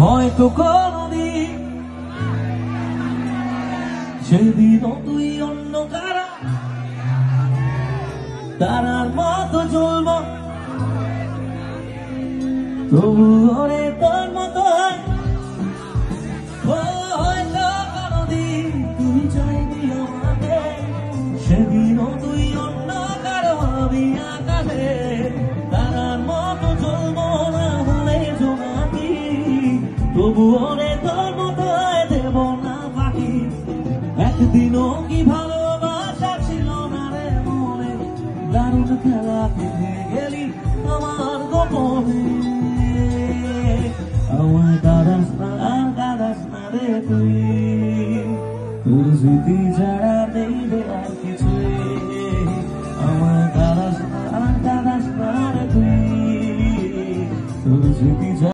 হয়তো কোনদিন সেদিনও তুই অন্য কারা তারার মতো চলব, তবু ওরে তোর মতো হয়তো কোনদিন তুই চাইবি আমাকে, সেদিনও তুই অন্য কারো আমি আকাশে তারার মতো চলব না হলে জোনাকি, তবু ওরে তোর মতো দেব না পাখি। একদিনও কি ভালোবাসা ছিল না রে মনে, দারুণ খেলা খেলে